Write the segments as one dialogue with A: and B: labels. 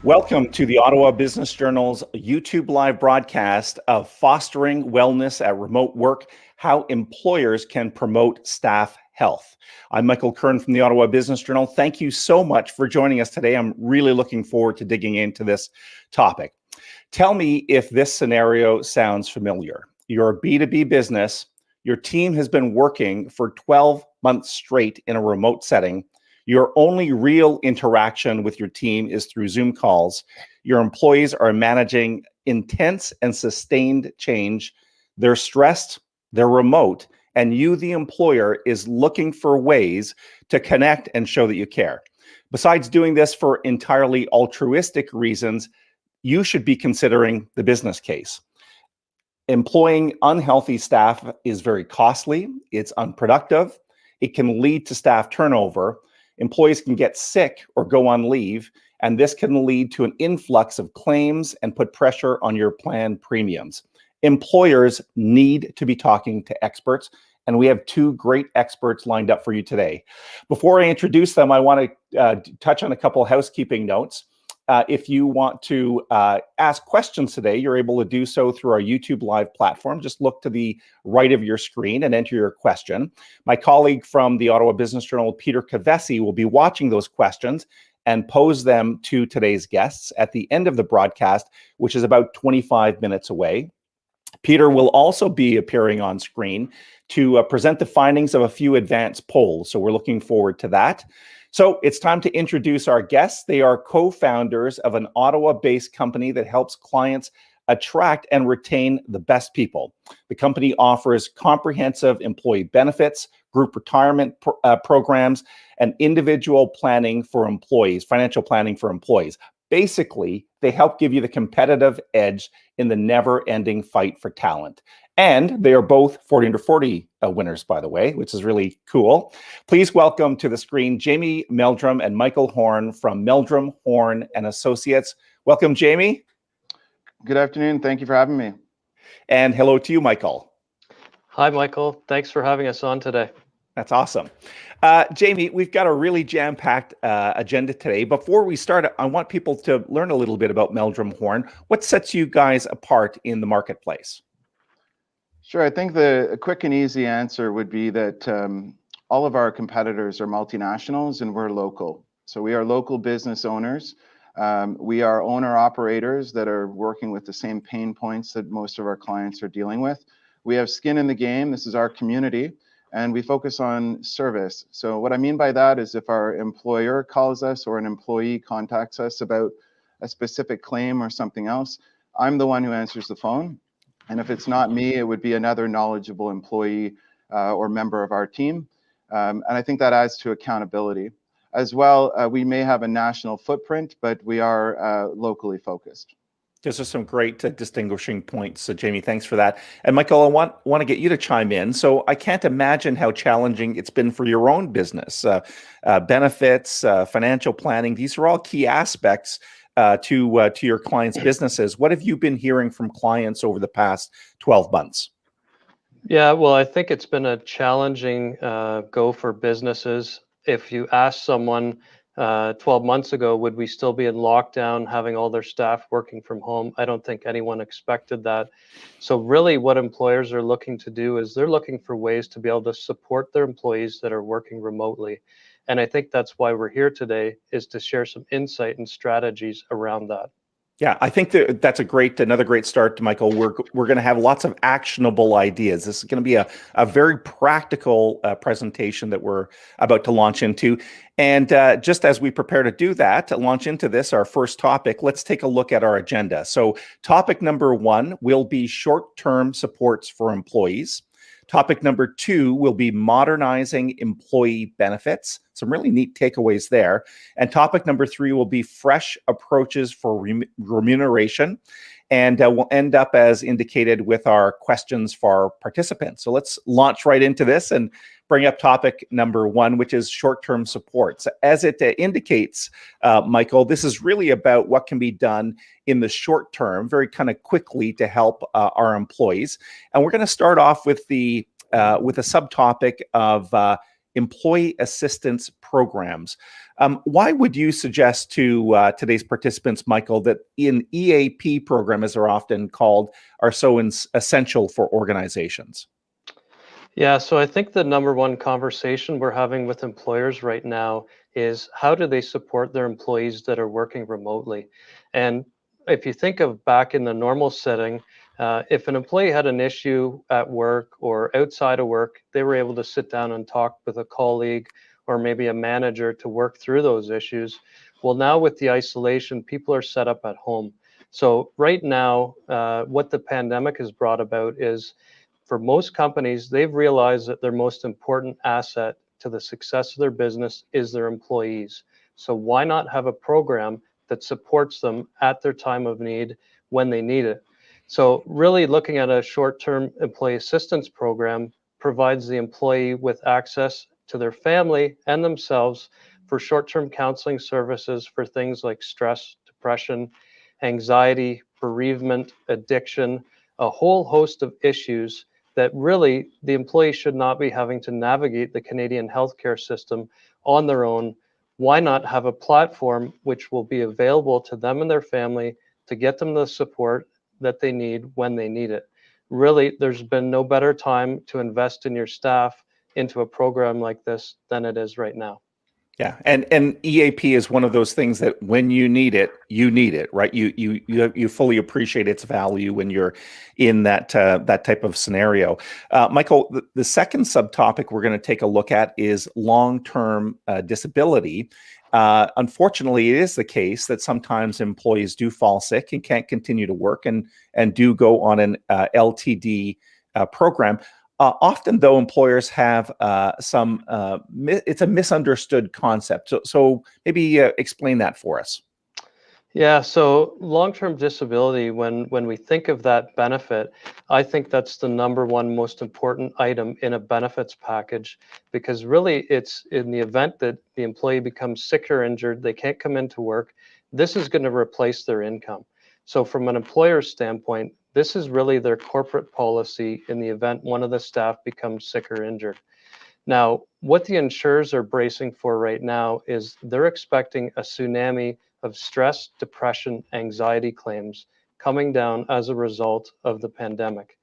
A: Welcome to the Ottawa Business Journal's YouTube live broadcast of Fostering Wellness at Remote Work, How Employers Can Promote Staff Health. I'm Michael Kern from the Ottawa Business Journal. Thank you so much for joining us today. I'm really looking forward to digging into this topic. Tell me if this scenario sounds familiar. You're a B2B business. Your team has been working for 12 months straight in a remote setting. Your only real interaction with your team is through Zoom calls. Your employees are managing intense and sustained change. They're stressed, they're remote, and you, the employer, is looking for ways to connect and show that you care. Besides doing this for entirely altruistic reasons, you should be considering the business case. Employing unhealthy staff is very costly, it's unproductive, it can lead to staff turnover. Employees can get sick or go on leave, and this can lead to an influx of claims and put pressure on your plan premiums. Employers need to be talking to experts, and we have two great experts lined up for you today. Before I introduce them, I want to touch on a couple housekeeping notes. If you want to ask questions today, you're able to do so through our YouTube live platform. Just look to the right of your screen and enter your question. My colleague from the Ottawa Business Journal, Peter Cavesi, will be watching those questions and pose them to today's guests at the end of the broadcast, which is about 25 minutes away. Peter will also be appearing on screen to present the findings of a few advanced polls, so we're looking forward to that. So it's time to introduce our guests. They are co-founders of an Ottawa-based company that helps clients attract and retain the best people. The company offers comprehensive employee benefits, group retirement programs, and individual planning for employees, financial planning for employees. Basically, they help give you the competitive edge in the never-ending fight for talent. And they are both 40 under 40 winners, by the way, which is really cool. Please welcome to the screen Jamie Meldrum and Michael Horn from Meldrum, Horn and Associates. Welcome, Jamie.
B: Good afternoon. Thank you for having me.
A: And hello to you, Michael.
C: Hi, Michael. Thanks for having us on today.
A: That's awesome. Jamie, we've got a really jam-packed agenda today. Before we start, I want people to learn a little bit about Meldrum Horn. What sets you guys apart in the marketplace?
B: Sure. I think the quick and easy answer would be that all of our competitors are multinationals and we're local. So we are local business owners. We are owner-operators that are working with the same pain points that most of our clients are dealing with. We have skin in the game. This is our community. And we focus on service. So what I mean by that is if our employer calls us or an employee contacts us about a specific claim or something else, I'm the one who answers the phone. And if it's not me, it would be another knowledgeable employee or member of our team. And I think that adds to accountability. As well, we may have a national footprint, but we are locally focused.
A: Those are some great distinguishing points. So, Jamie, thanks for that. And Michael, I want to get you to chime in. So I can't imagine how challenging it's been for your own business. Benefits, financial planning, these are all key aspects to your clients' businesses. What have you been hearing from clients over the past 12 months?
C: Yeah, well, I think it's been a challenging go for businesses. If you ask someone 12 months ago, would we still be in lockdown, having all their staff working from home? I don't think anyone expected that. So really what employers are looking to do is they're looking for ways to be able to support their employees that are working remotely. And I think that's why we're here today, is to share some insight and strategies around that.
A: Yeah, I think that's another great start, Michael. We're going to have lots of actionable ideas. This is going to be a very practical presentation that we're about to launch into. And just as we prepare to do that, to launch into this, our first topic, let's take a look at our agenda. So topic number 1 will be short-term supports for employees. Topic number 2 will be modernizing employee benefits. Some really neat takeaways there. And topic number 3 will be fresh approaches for remuneration. And we'll end up, as indicated, with our questions for our participants. So let's launch right into this and bring up topic number 1, which is short-term supports. As it indicates, Michael, this is really about what can be done in the short term, very kind of quickly, to help our employees. And we're going to start off with a subtopic of employee assistance programs. Why would you suggest to today's participants, Michael, that an EAP program, as they're often called, are so essential for organizations?
C: Yeah, so I think the number one conversation we're having with employers right now is how do they support their employees that are working remotely? And if you think of back in the normal setting, if an employee had an issue at work or outside of work, they were able to sit down and talk with a colleague or maybe a manager to work through those issues. Well, now with the isolation, people are set up at home. So right now, what the pandemic has brought about is for most companies, they've realized that their most important asset to the success of their business is their employees. So why not have a program that supports them at their time of need when they need it? So really looking at a short-term employee assistance program provides the employee with access to their family and themselves for short-term counseling services for things like stress, depression, anxiety, bereavement, addiction, a whole host of issues that really the employee should not be having to navigate the Canadian healthcare system on their own. Why not have a platform which will be available to them and their family to get them the support that they need when they need it? Really, there's been no better time to invest in your staff into a program like this than it is right now.
A: Yeah, and EAP is one of those things that when you need it, right? You fully appreciate its value when you're in that type of scenario. Michael, the second subtopic we're going to take a look at is long-term disability. Unfortunately, it is the case that sometimes employees do fall sick and can't continue to work and do go on an LTD program. Often, though, employers have it's a misunderstood concept. So maybe explain that for us.
C: Yeah, so long-term disability, when we think of that benefit, I think that's the number one most important item in a benefits package, because really it's in the event that the employee becomes sick or injured, they can't come into work, this is going to replace their income. So from an employer's standpoint, this is really their corporate policy in the event one of the staff becomes sick or injured. Now, what the insurers are bracing for right now is they're expecting a tsunami of stress, depression, anxiety claims coming down as a result of the pandemic.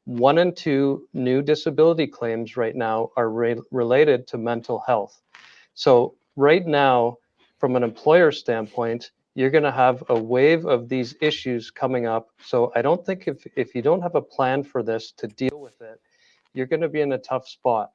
C: 1 in 2 new disability claims right now are related to mental health. So right now, from an employer standpoint, you're going to have a wave of these issues coming up. So I don't think if you don't have a plan for this to deal with it, you're going to be in a tough spot.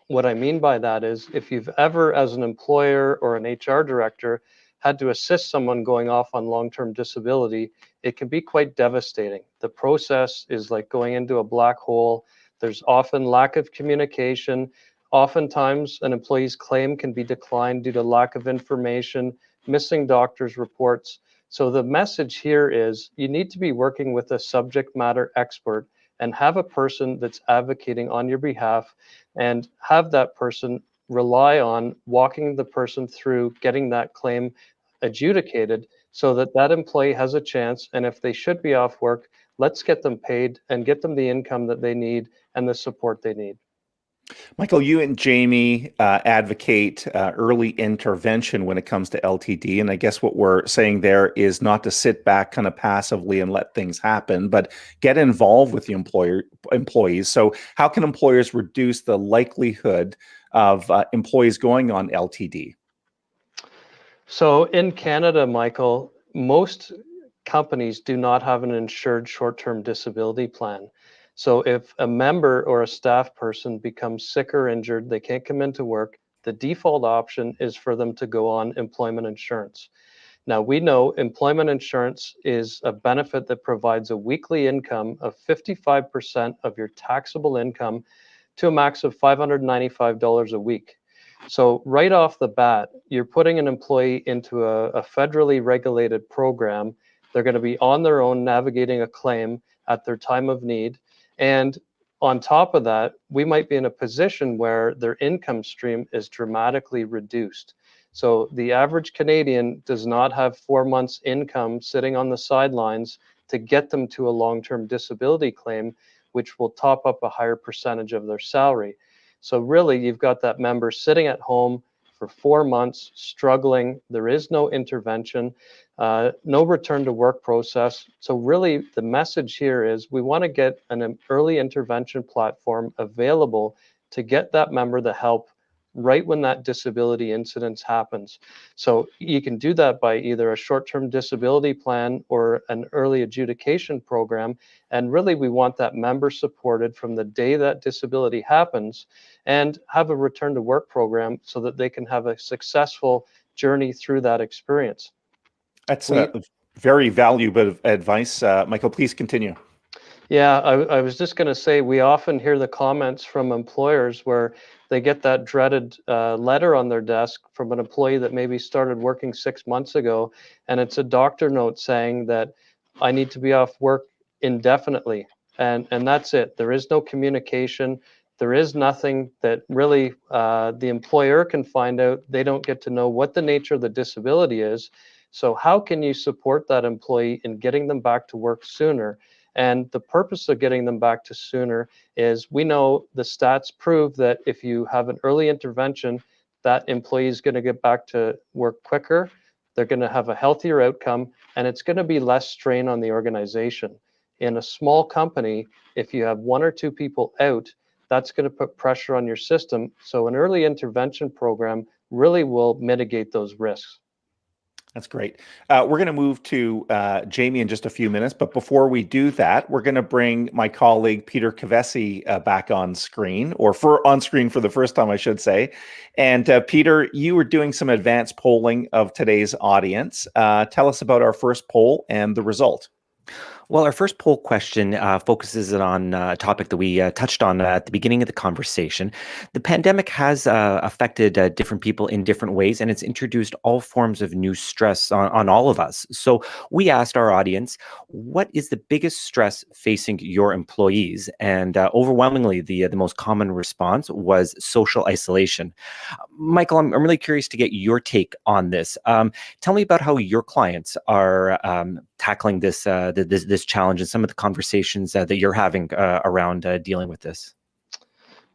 C: What I mean by that is if you've ever, as an employer or an HR director, had to assist someone going off on long-term disability, it can be quite devastating. The process is like going into a black hole. There's often lack of communication. Oftentimes, an employee's claim can be declined due to lack of information, missing doctor's reports. So the message here is you need to be working with a subject matter expert and have a person that's advocating on your behalf and have that person rely on walking the person through getting that claim adjudicated so that that employee has a chance. And if they should be off work, let's get them paid and get them the income that they need and the support they need.
A: Michael, you and Jamie advocate early intervention when it comes to LTD. And I guess what we're saying there is not to sit back kind of passively and let things happen, but get involved with the employees. So how can employers reduce the likelihood of employees going on LTD?
C: So in Canada, Michael, most companies do not have an insured short-term disability plan. So if a member or a staff person becomes sick or injured, they can't come into work, the default option is for them to go on employment insurance. Now, we know employment insurance is a benefit that provides a weekly income of 55% of your taxable income to a max of $595 a week. So right off the bat, you're putting an employee into a federally regulated program. They're going to be on their own navigating a claim at their time of need. And on top of that, we might be in a position where their income stream is dramatically reduced. So the average Canadian does not have 4 months income sitting on the sidelines to get them to a long-term disability claim, which will top up a higher percentage of their salary. So really, you've got that member sitting at home for 4 months, struggling. There is no intervention, no return to work process. So really, the message here is we want to get an early intervention platform available to get that member the help right when that disability incident happens. So you can do that by either a short-term disability plan or an early adjudication program. And really, we want that member supported from the day that disability happens and have a return to work program so that they can have a successful journey through that experience.
A: That's very valuable advice. Michael, please continue.
C: Yeah, I was just going to say, we often hear the comments from employers where they get that dreaded letter on their desk from an employee that maybe started working 6 months ago, and it's a doctor note saying that I need to be off work indefinitely, and that's it. There is no communication. There is nothing that really the employer can find out. They don't get to know what the nature of the disability is. So how can you support that employee in getting them back to work sooner? And the purpose of getting them back to sooner is we know the stats prove that if you have an early intervention, that employee is going to get back to work quicker, they're going to have a healthier outcome, and it's going to be less strain on the organization. In a small company, if you have 1 or 2 people out, that's going to put pressure on your system. So an early intervention program really will mitigate those risks.
A: That's great. We're going to move to Jamie in just a few minutes, but before we do that, we're going to bring my colleague Peter Kavesi back on screen, or on screen for the first time, I should say. And Peter, you were doing some advanced polling of today's audience. Tell us about our first poll and the result.
D: Well, our first poll question focuses on a topic that we touched on at the beginning of the conversation. The pandemic has affected different people in different ways, and it's introduced all forms of new stress on all of us. So we asked our audience, what is the biggest stress facing your employees? And overwhelmingly, the most common response was social isolation. Michael, I'm really curious to get your take on this. Tell me about how your clients are tackling this challenge and some of the conversations that you're having around dealing with this.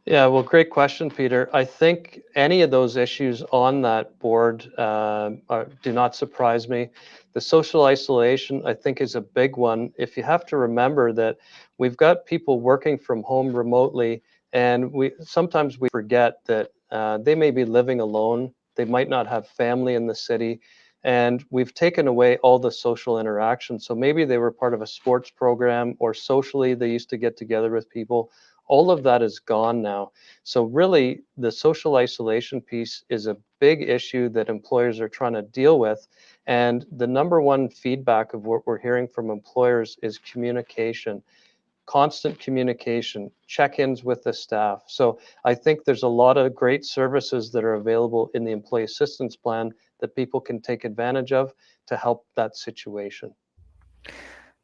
C: Yeah, well, great question, Peter. I think any of those issues on that board do not surprise me. The social isolation, I think, is a big one. If you have to remember that we've got people working from home remotely, and sometimes we forget that they may be living alone. They might not have family in the city. And we've taken away all the social interaction. So maybe they were part of a sports program, or socially they used to get together with people. All of that is gone now. So really, the social isolation piece is a big issue that employers are trying to deal with. And the number one feedback of what we're hearing from employers is communication. Constant communication, check-ins with the staff. So I think there's a lot of great services that are available in the employee assistance plan that people can take advantage of to help that situation.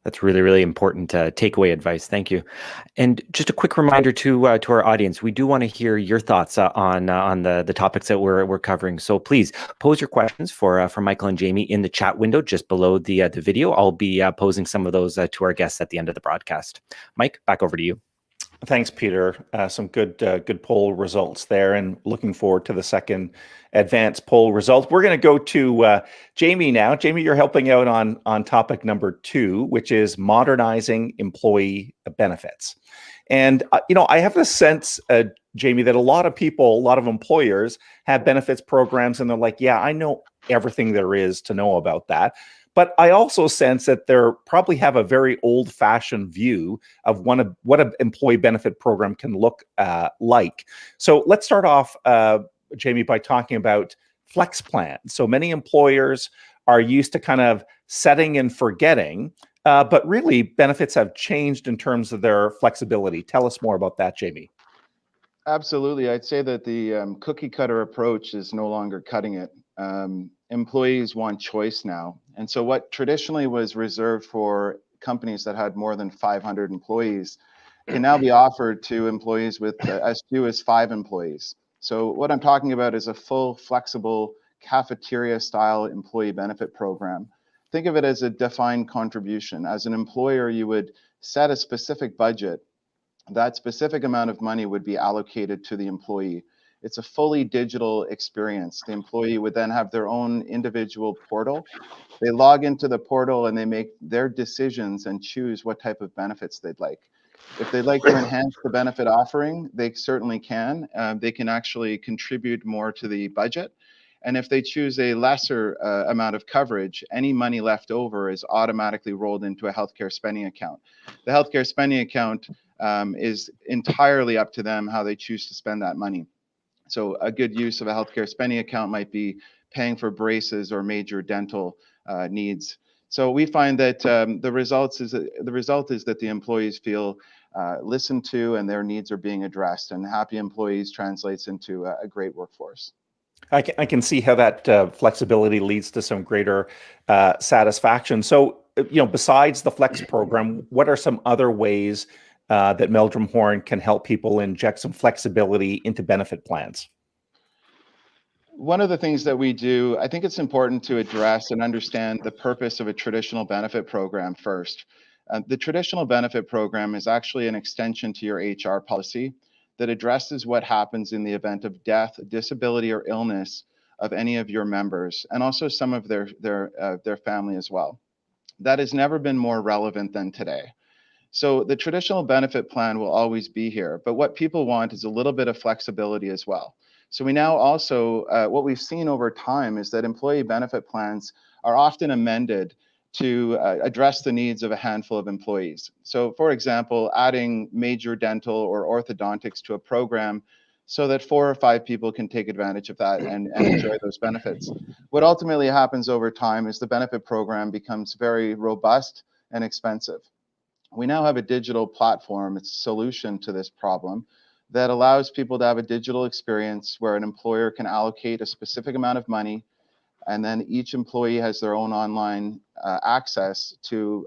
D: That's really, really important takeaway advice. Thank you. And just a quick reminder to our audience, we do want to hear your thoughts on the topics that we're covering. So please pose your questions for Michael and Jamie in the chat window just below the video. I'll be posing some of those to our guests at the end of the broadcast. Mike, back over to you.
A: Thanks, Peter. Some good poll results there, and looking forward to the second advanced poll result. We're going to go to Jamie now. Jamie, you're helping out on topic number 2, which is modernizing employee benefits. And I have this sense, Jamie, that a lot of people, a lot of employers have benefits programs, and they're like, yeah, I know everything there is to know about that. But I also sense that they probably have a very old-fashioned view of what an employee benefit program can look like. So let's start off, Jamie, by talking about flex plans. So many employers are used to kind of setting and forgetting, but really benefits have changed in terms of their flexibility. Tell us more about that, Jamie.
B: Absolutely. I'd say that the cookie cutter approach is no longer cutting it. Employees want choice now. And so what traditionally was reserved for companies that had more than 500 employees can now be offered to employees with as few as 5 employees. So what I'm talking about is a full, flexible, cafeteria-style employee benefit program. Think of it as a defined contribution. As an employer, you would set a specific budget that specific amount of money would be allocated to the employee. It's a fully digital experience. The employee would then have their own individual portal. They log into the portal and they make their decisions and choose what type of benefits they'd like. If they'd like to enhance the benefit offering, they certainly can. They can actually contribute more to the budget. And if they choose a lesser amount of coverage, any money left over is automatically rolled into a healthcare spending account. The healthcare spending account is entirely up to them how they choose to spend that money. So a good use of a healthcare spending account might be paying for braces or major dental needs. So we find that the result is that the employees feel listened to and their needs are being addressed, and happy employees translates into a great workforce.
A: I can see how that flexibility leads to some greater satisfaction. So, besides the Flex program, what are some other ways that Meldrum Horn can help people inject some flexibility into benefit plans?
B: One of the things that we do, I think it's important to address and understand the purpose of a traditional benefit program first. The traditional benefit program is actually an extension to your HR policy that addresses what happens in the event of death, disability, or illness of any of your members, and also some of their family as well. That has never been more relevant than today. So the traditional benefit plan will always be here, but what people want is a little bit of flexibility as well. So we now also, what we've seen over time is that employee benefit plans are often amended to address the needs of a handful of employees. So for example, adding major dental or orthodontics to a program so that 4 or 5 people can take advantage of that and enjoy those benefits. What ultimately happens over time is the benefit program becomes very robust and expensive. We now have a digital platform, it's a solution to this problem, that allows people to have a digital experience where an employer can allocate a specific amount of money, and then each employee has their own online access to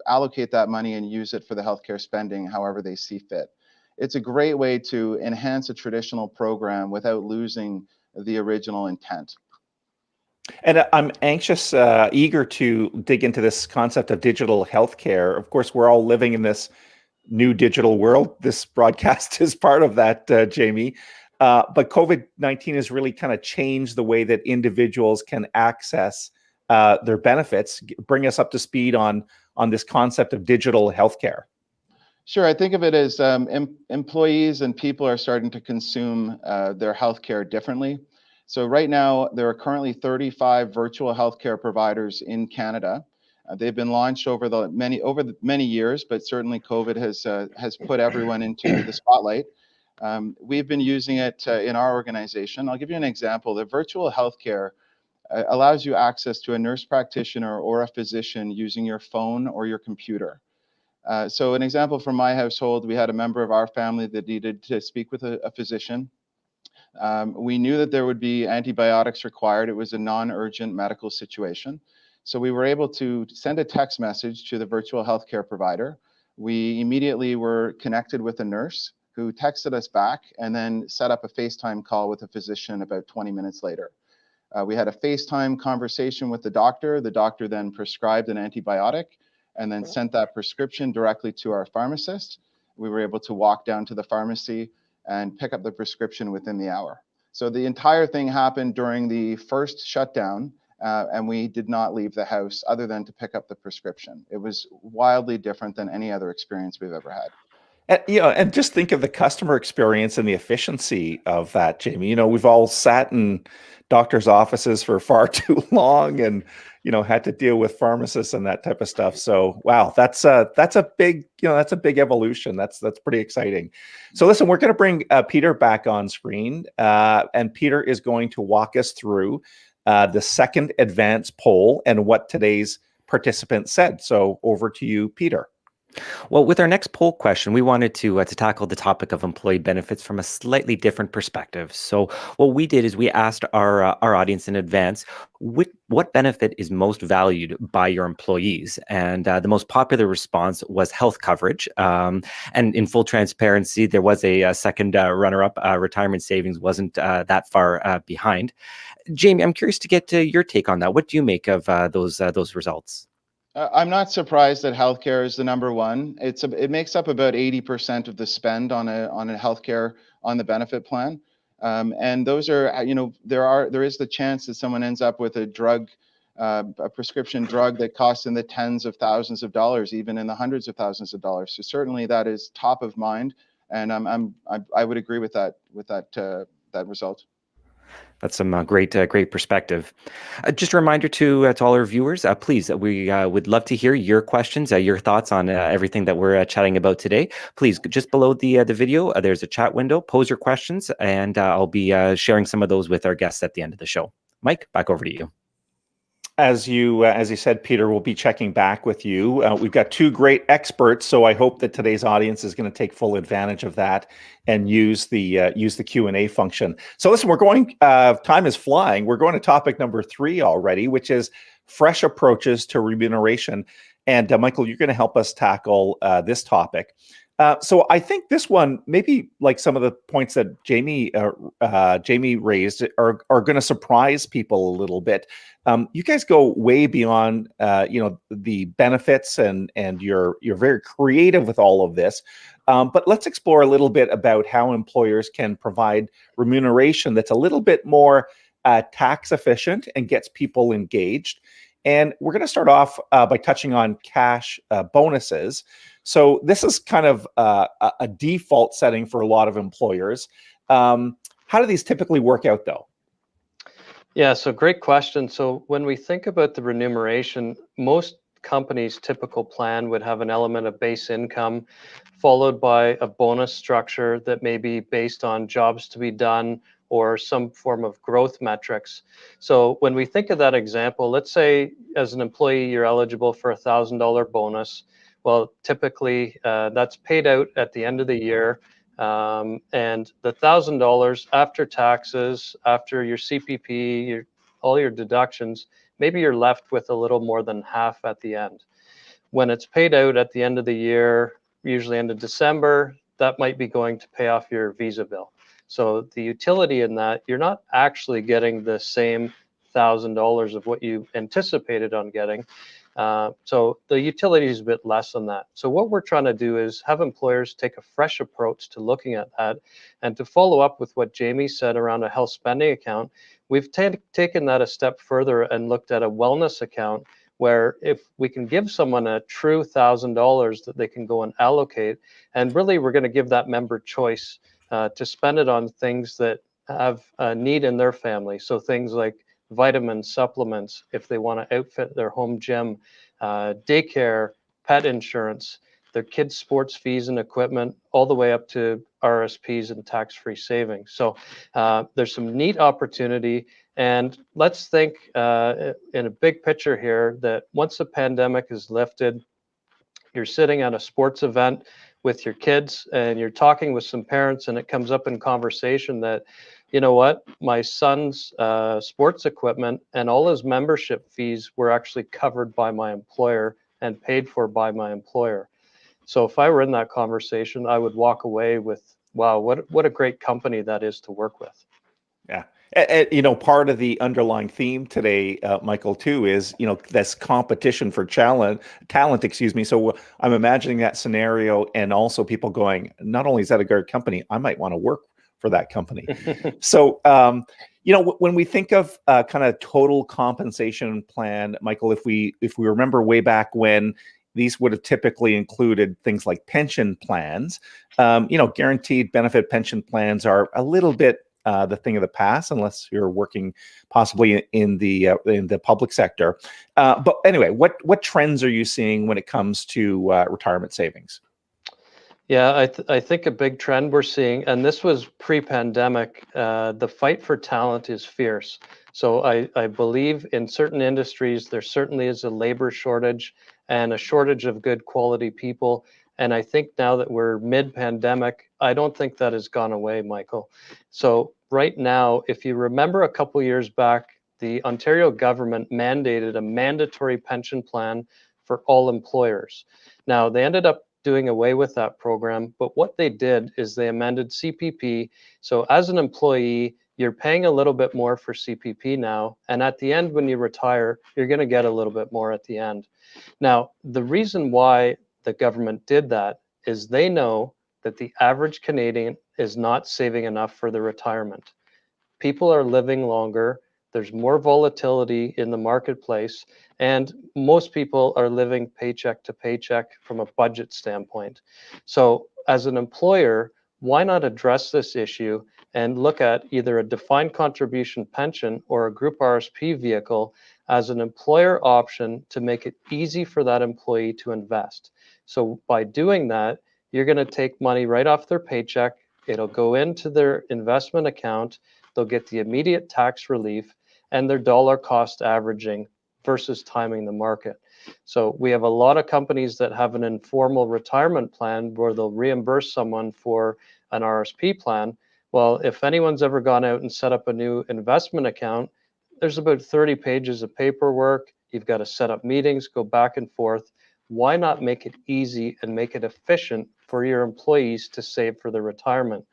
B: allocate that money and use it for the healthcare spending however they see fit. It's a great way to enhance a traditional program without losing the original intent.
A: And I'm anxious, eager to dig into this concept of digital healthcare. Of course, we're all living in this new digital world. This broadcast is part of that, Jamie. But COVID-19 has really kind of changed the way that individuals can access their benefits. Bring us up to speed on this concept of digital healthcare.
B: Sure, I think of it as employees and people are starting to consume their healthcare differently. So right now, there are currently 35 virtual healthcare providers in Canada. They've been launched over the many years, but certainly COVID has put everyone into the spotlight. We've been using it in our organization. I'll give you an example. The virtual healthcare allows you access to a nurse practitioner or a physician using your phone or your computer. So an example from my household, we had a member of our family that needed to speak with a physician. We knew that there would be antibiotics required. It was a non-urgent medical situation. So we were able to send a text message to the virtual healthcare provider. We immediately were connected with a nurse who texted us back and then set up a FaceTime call with a physician about 20 minutes later. We had a FaceTime conversation with the doctor. The doctor then prescribed an antibiotic and then sent that prescription directly to our pharmacist. We were able to walk down to the pharmacy and pick up the prescription within the hour. So the entire thing happened during the first shutdown, and we did not leave the house other than to pick up the prescription. It was wildly different than any other experience we've ever had.
A: And just think of the customer experience and the efficiency of that, Jamie. We've all sat in doctors' offices for far too long, and had to deal with pharmacists and that type of stuff. So, wow, that's a big evolution. That's pretty exciting. So, listen, we're going to bring Peter back on screen, and Peter is going to walk us through the second advance poll and what today's participants said. So, over to you, Peter.
D: Well, with our next poll question, we wanted to tackle the topic of employee benefits from a slightly different perspective. So what we did is we asked our audience in advance, what benefit is most valued by your employees? And the most popular response was health coverage. And in full transparency, there was a second runner-up. Retirement savings wasn't that far behind. Jamie, I'm curious to get your take on that. What do you make of those results?
B: I'm not surprised that healthcare is the number one. It makes up about 80% of the spend on a healthcare on the benefit plan, and those are there is the chance that someone ends up with a drug, a prescription drug that costs in the tens of thousands of dollars, even in the hundreds of thousands of dollars. So certainly that is top of mind, and I would agree with that that result.
D: That's some great perspective. Just a reminder to all our viewers, please, we would love to hear your questions, your thoughts on everything that we're chatting about today. Please, just below the video, there's a chat window. Pose your questions, and I'll be sharing some of those with our guests at the end of the show. Mike, back over to you.
A: As you said, Peter, we'll be checking back with you. We've got two great experts, so I hope that today's audience is going to take full advantage of that and use the Q&A function. So listen, we're going. Time is flying. We're going to topic number 3 already, which is fresh approaches to remuneration. And Michael, you're going to help us tackle this topic. So I think this one, maybe like some of the points that Jamie raised, are going to surprise people a little bit. You guys go way beyond the benefits, and you're very creative with all of this. But let's explore a little bit about how employers can provide remuneration that's a little bit more tax efficient and gets people engaged. And we're going to start off by touching on cash bonuses. So this is kind of a default setting for a lot of employers. How do these typically work out, though?
C: Yeah, so great question. So when we think about the remuneration, most companies' typical plan would have an element of base income, followed by a bonus structure that may be based on jobs to be done or some form of growth metrics. So when we think of that example, let's say as an employee, you're eligible for a $1,000 bonus. Well, typically that's paid out at the end of the year. And the $1,000 after taxes, after your CPP, all your deductions, maybe you're left with a little more than half at the end. When it's paid out at the end of the year, usually end of December, that might be going to pay off your visa bill. So the utility in that, you're not actually getting the same $1,000 of what you anticipated on getting. So the utility is a bit less than that. So what we're trying to do is have employers take a fresh approach to looking at that. And to follow up with what Jamie said around a health spending account, we've taken that a step further and looked at a wellness account, where if we can give someone a true $1,000 that they can go and allocate, and really we're going to give that member choice to spend it on things that have a need in their family. So things like vitamins, supplements, if they want to outfit their home gym, daycare, pet insurance, their kids' sports fees and equipment, all the way up to RSPs and tax-free savings. So there's some neat opportunity. And let's think in a big picture here that once the pandemic is lifted, you're sitting at a sports event with your kids and you're talking with some parents, and it comes up in conversation that, you know what, my son's sports equipment and all his membership fees were actually covered by my employer and paid for by my employer. So if I were in that conversation, I would walk away with, wow, what a great company that is to work with.
A: Yeah. Part of the underlying theme today, Michael, too, is, this competition for talent, So I'm imagining that scenario, and also people going, not only is that a great company, I might want to work for that company. So, when we think of kind of total compensation plan, Michael, if we remember way back when, these would have typically included things like pension plans. Guaranteed benefit pension plans are a little bit the thing of the past, unless you're working possibly in the public sector. But anyway, what trends are you seeing when it comes to retirement savings?
C: Yeah, I think a big trend we're seeing, and this was pre-pandemic, the fight for talent is fierce. So I believe in certain industries, there certainly is a labor shortage and a shortage of good quality people. And I think now that we're mid-pandemic, I don't think that has gone away, Michael. So right now, if you remember a couple years back, the Ontario government mandated a mandatory pension plan for all employers. Now, they ended up doing away with that program, but what they did is they amended CPP. So as an employee, you're paying a little bit more for CPP now, and at the end when you retire, you're going to get a little bit more at the end. Now, the reason why the government did that is they know that the average Canadian is not saving enough for their retirement. People are living longer, there's more volatility in the marketplace, and most people are living paycheck to paycheck from a budget standpoint. So as an employer, why not address this issue and look at either a defined contribution pension or a group RSP vehicle as an employer option to make it easy for that employee to invest? So by doing that, you're going to take money right off their paycheck, it'll go into their investment account, they'll get the immediate tax relief and their dollar cost averaging versus timing the market. So we have a lot of companies that have an informal retirement plan where they'll reimburse someone for an RSP plan. Well, if anyone's ever gone out and set up a new investment account, there's about 30 pages of paperwork. You've got to set up meetings, go back and forth. Why not make it easy and make it efficient for your employees to save for their retirement?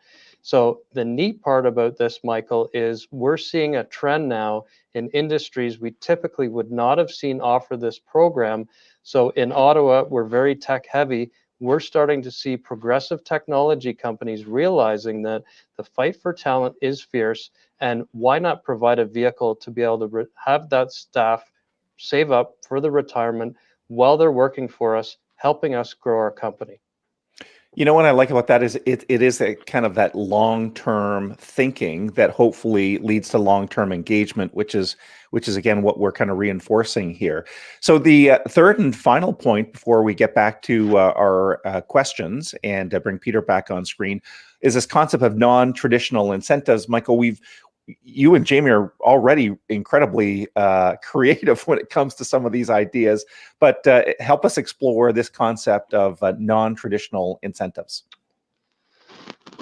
C: So the neat part about this, Michael, is we're seeing a trend now in industries we typically would not have seen offer this program. So in Ottawa, we're very tech heavy. We're starting to see progressive technology companies realizing that the fight for talent is fierce, and why not provide a vehicle to be able to have that staff save up for the retirement while they're working for us, helping us grow our company.
A: You know what I like about that is it is a kind of that long-term thinking that hopefully leads to long-term engagement, which is again what we're kind of reinforcing here. So the third and final point before we get back to our questions and bring Peter back on screen is this concept of non-traditional incentives. Michael, you and Jamie are already incredibly creative when it comes to some of these ideas, but help us explore this concept of non-traditional incentives.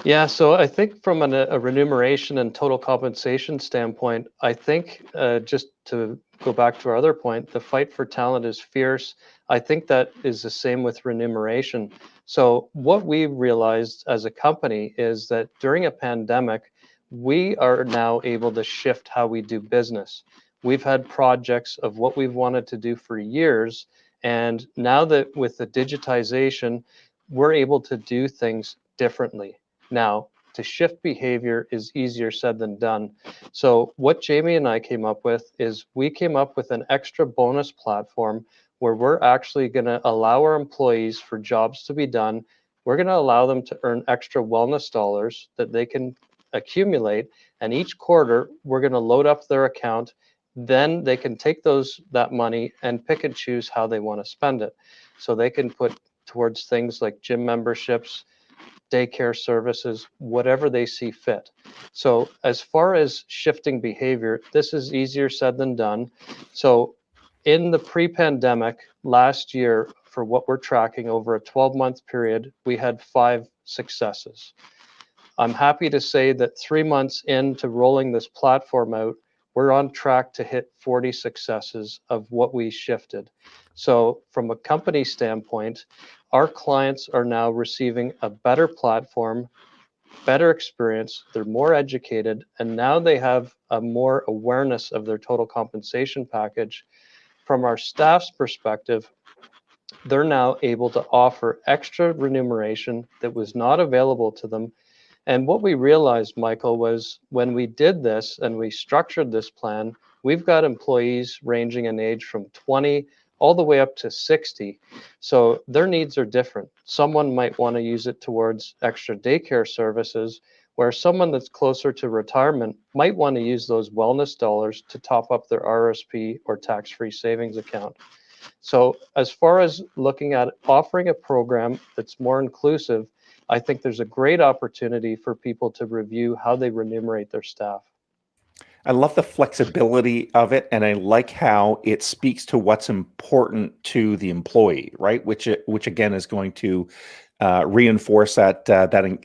C: Yeah, so I think from a remuneration and total compensation standpoint, I think just to go back to our other point, the fight for talent is fierce. I think that is the same with remuneration. So what we realized as a company is that during a pandemic, we are now able to shift how we do business. We've had projects of what we've wanted to do for years, and now that with the digitization, we're able to do things differently. Now, to shift behavior is easier said than done. So what Jamie and I came up with is we came up with an extra bonus platform where we're actually going to allow our employees for jobs to be done. We're going to allow them to earn extra wellness dollars that they can accumulate, and each quarter we're going to load up their account. Then they can take that money and pick and choose how they want to spend it. So they can put towards things like gym memberships, daycare services, whatever they see fit. So as far as shifting behavior, this is easier said than done. So in the pre-pandemic last year, for what we're tracking over a 12-month period, we had 5 successes. I'm happy to say that 3 months into rolling this platform out, we're on track to hit 40 successes of what we shifted. So from a company standpoint, our clients are now receiving a better platform, better experience, they're more educated, and now they have a more awareness of their total compensation package. From our staff's perspective, they're now able to offer extra remuneration that was not available to them. And what we realized, Michael, was when we did this and we structured this plan, we've got employees ranging in age from 20 all the way up to 60. So their needs are different. Someone might want to use it towards extra daycare services, where someone that's closer to retirement might want to use those wellness dollars to top up their RSP or tax-free savings account. So as far as looking at offering a program that's more inclusive, I think there's a great opportunity for people to review how they remunerate their staff.
A: I love the flexibility of it, and I like how it speaks to what's important to the employee, right? Which again is going to reinforce that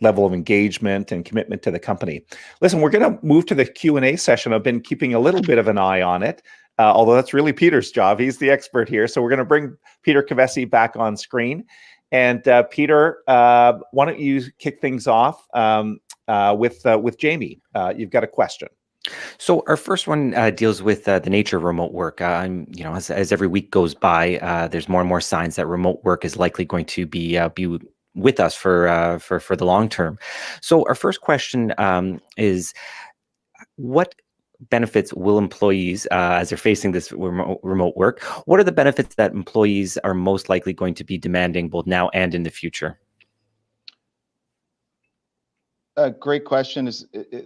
A: level of engagement and commitment to the company. Listen, we're going to move to the Q&A session. I've been keeping a little bit of an eye on it, although that's really Peter's job. He's the expert here. So we're going to bring Peter Kavesi back on screen. And Peter, why don't you kick things off? with Jamie. You've got a question.
D: So our first one deals with the nature of remote work. As every week goes by, there's more and more signs that remote work is likely going to be with us for the long term. So our first question is, what benefits will employees, as they're facing this remote work, what are the benefits that employees are most likely going to be demanding both now and in the future?
B: A great question.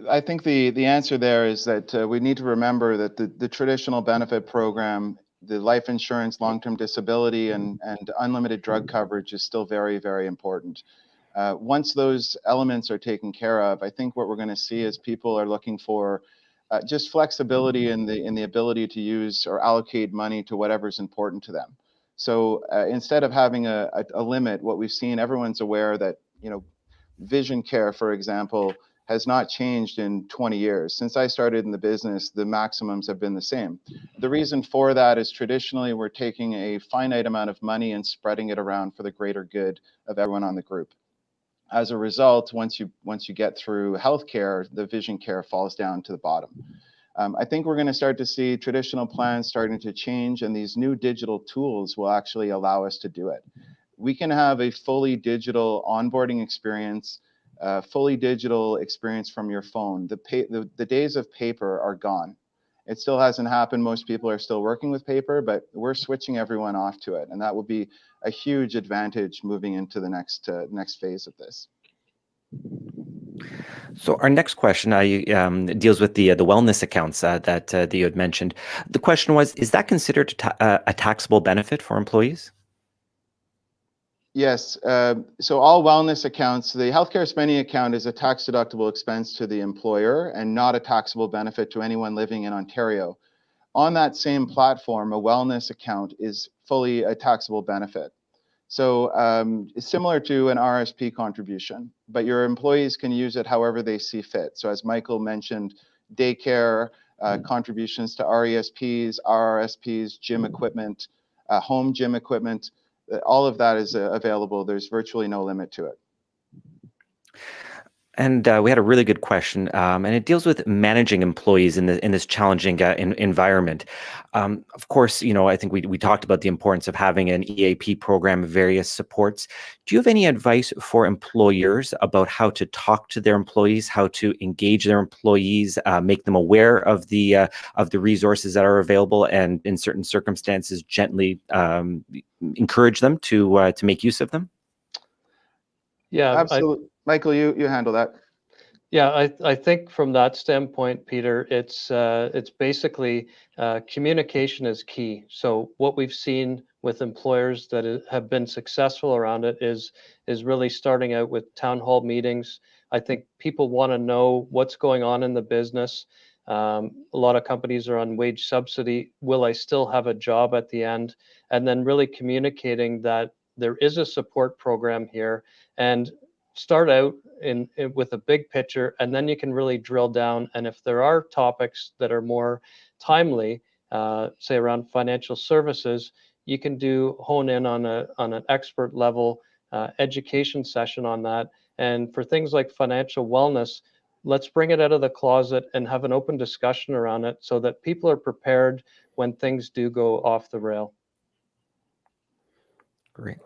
B: I think the answer there is that we need to remember that the traditional benefit program, the life insurance, long-term disability, and unlimited drug coverage is still very, very important. Once those elements are taken care of, I think what we're going to see is people are looking for just flexibility in the ability to use or allocate money to whatever's important to them. So instead of having a limit, what we've seen, everyone's aware that, vision care, for example, has not changed in 20 years. Since I started in the business, the maximums have been the same. The reason for that is traditionally we're taking a finite amount of money and spreading it around for the greater good of everyone on the group. As a result, once you get through healthcare, the vision care falls down to the bottom. I think we're going to start to see traditional plans starting to change, and these new digital tools will actually allow us to do it. We can have a fully digital onboarding experience, fully digital experience from your phone. The days of paper are gone. It still hasn't happened. Most people are still working with paper, but we're switching everyone off to it. And that will be a huge advantage moving into the next phase of this.
D: So our next question deals with the wellness accounts that you had mentioned. The question was, is that considered a taxable benefit for employees?
B: Yes. So all wellness accounts, the healthcare spending account is a tax-deductible expense to the employer and not a taxable benefit to anyone living in Ontario. On that same platform, a wellness account is fully a taxable benefit. So it's similar to an RSP contribution, but your employees can use it however they see fit. So as Michael mentioned, daycare, contributions to RESPs, RRSPs, gym equipment, home gym equipment, all of that is available. There's virtually no limit to it.
D: And we had a really good question, and it deals with managing employees in this challenging environment. Of course, I think we talked about the importance of having an EAP program, various supports. Do you have any advice for employers about how to talk to their employees, how to engage their employees, make them aware of the resources that are available, and in certain circumstances, gently encourage them to make use of them?
C: Yeah,
B: absolutely. Michael, you handle that.
C: Yeah, I think from that standpoint, Peter, it's basically communication is key. So what we've seen with employers that have been successful around it is really starting out with town hall meetings. I think people want to know what's going on in the business. A lot of companies are on wage subsidy. Will I still have a job at the end? And then really communicating that there is a support program here, and start out with a big picture, and then you can really drill down. And if there are topics that are more timely, say around financial services, you can hone in on an expert level education session on that. And for things like financial wellness, let's bring it out of the closet and have an open discussion around it so that people are prepared when things do go off the rail.
D: Great.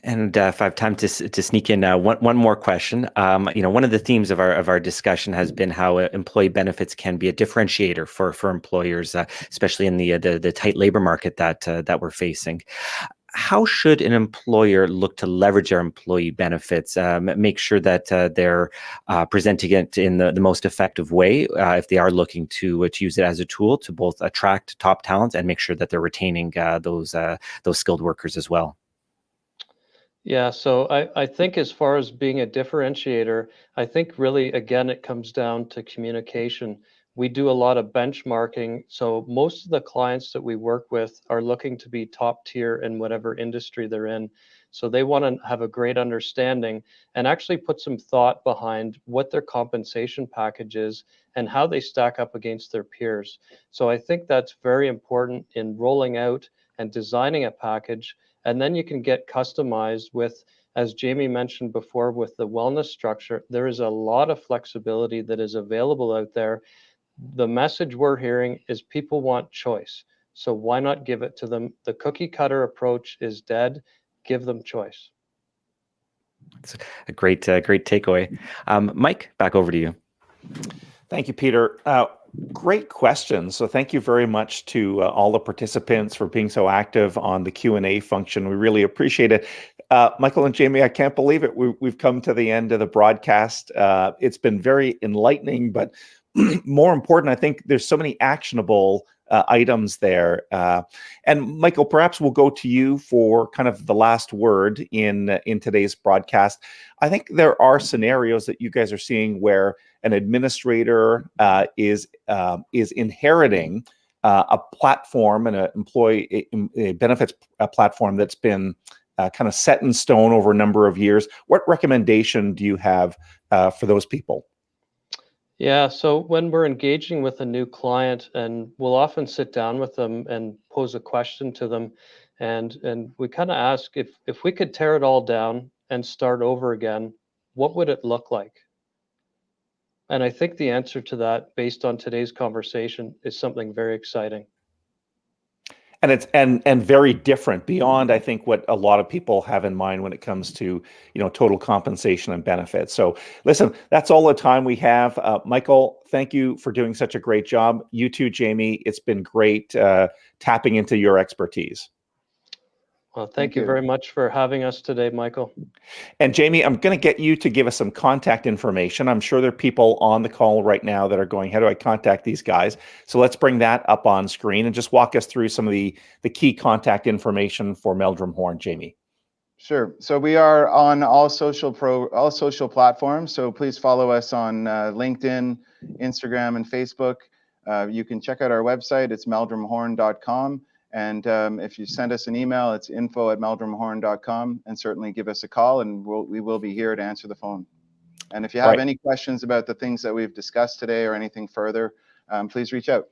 D: And if I have time to sneak in one more question, one of the themes of our discussion has been how employee benefits can be a differentiator for employers, especially in the tight labor market that we're facing. How should an employer look to leverage their employee benefits, make sure that they're presenting it in the most effective way if they are looking to use it as a tool to both attract top talent and make sure that they're retaining those skilled workers as well?
C: Yeah, so I think as far as being a differentiator, I think really, again, it comes down to communication. We do a lot of benchmarking. So most of the clients that we work with are looking to be top tier in whatever industry they're in. So they want to have a great understanding and actually put some thought behind what their compensation package is and how they stack up against their peers. So I think that's very important in rolling out and designing a package. And then you can get customized with, as Jamie mentioned before, with the wellness structure. There is a lot of flexibility that is available out there. The message we're hearing is people want choice. So why not give it to them? The cookie cutter approach is dead. Give them choice.
D: It's a great takeaway. Mike, back over to you.
A: Thank you, Peter. Great questions. So thank you very much to all the participants for being so active on the Q&A function. We really appreciate it. Michael and Jamie, I can't believe it. We've come to the end of the broadcast. It's been very enlightening, but more important, I think there's so many actionable items there. And Michael, perhaps we'll go to you for kind of the last word in today's broadcast. I think there are scenarios that you guys are seeing where an administrator is inheriting a platform and an employee benefits platform that's been kind of set in stone over a number of years. What recommendation do you have for those people?
C: Yeah, so when we're engaging with a new client, and we'll often sit down with them and pose a question to them, and we kind of ask, if we could tear it all down and start over again, what would it look like? And I think the answer to that, based on today's conversation, is something very exciting.
A: And it's and very different beyond, I think, what a lot of people have in mind when it comes to, total compensation and benefits. So listen, that's all the time we have. Michael, thank you for doing such a great job. You too, Jamie. It's been great tapping into your expertise.
C: Well, thank you very much for having us today, Michael.
A: And Jamie, I'm going to get you to give us some contact information. I'm sure there are people on the call right now that are going, how do I contact these guys? So let's bring that up on screen and just walk us through some of the key contact information for Meldrum Horn, Jamie.
B: Sure. So we are on all social platforms. So please follow us on LinkedIn, Instagram, and Facebook. You can check out our website. It's meldrumhorn.com. And if you send us an email, it's info@meldrumhorn.com, and certainly give us a call, and we will be here to answer the phone. And if you have any questions about the things that we've discussed today or anything further, please reach out.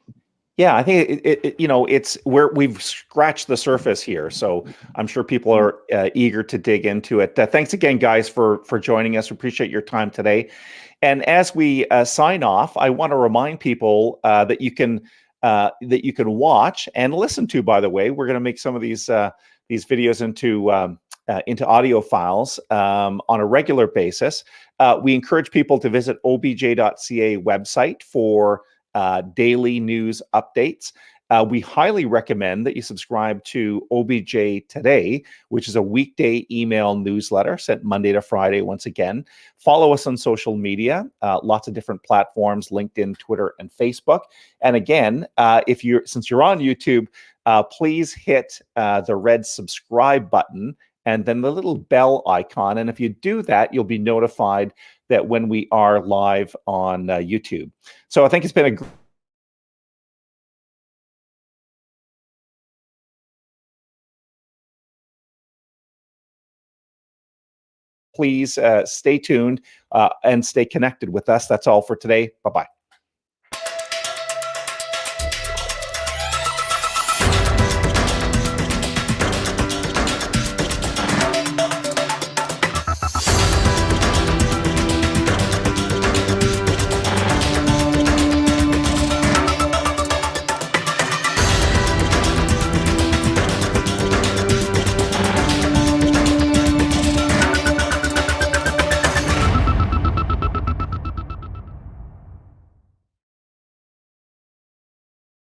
A: Yeah, I think it's where we've scratched the surface here. So I'm sure people are eager to dig into it. Thanks again, guys, for joining us. We appreciate your time today. And as we sign off, I want to remind people that you can watch and listen to. By the way, we're going to make some of these videos into audio files on a regular basis. We encourage people to visit obj.ca website for daily news updates. We highly recommend that you subscribe to OBJ Today, which is a weekday email newsletter sent Monday to Friday. Once again, follow us on social media, lots of different platforms, LinkedIn, Twitter, and Facebook. And again, since you're on YouTube, please hit the red subscribe button and then the little bell icon. And if you do that, you'll be notified that when we are live on YouTube. So I think it's been a please stay tuned and stay connected with us. That's all for today. Bye-bye.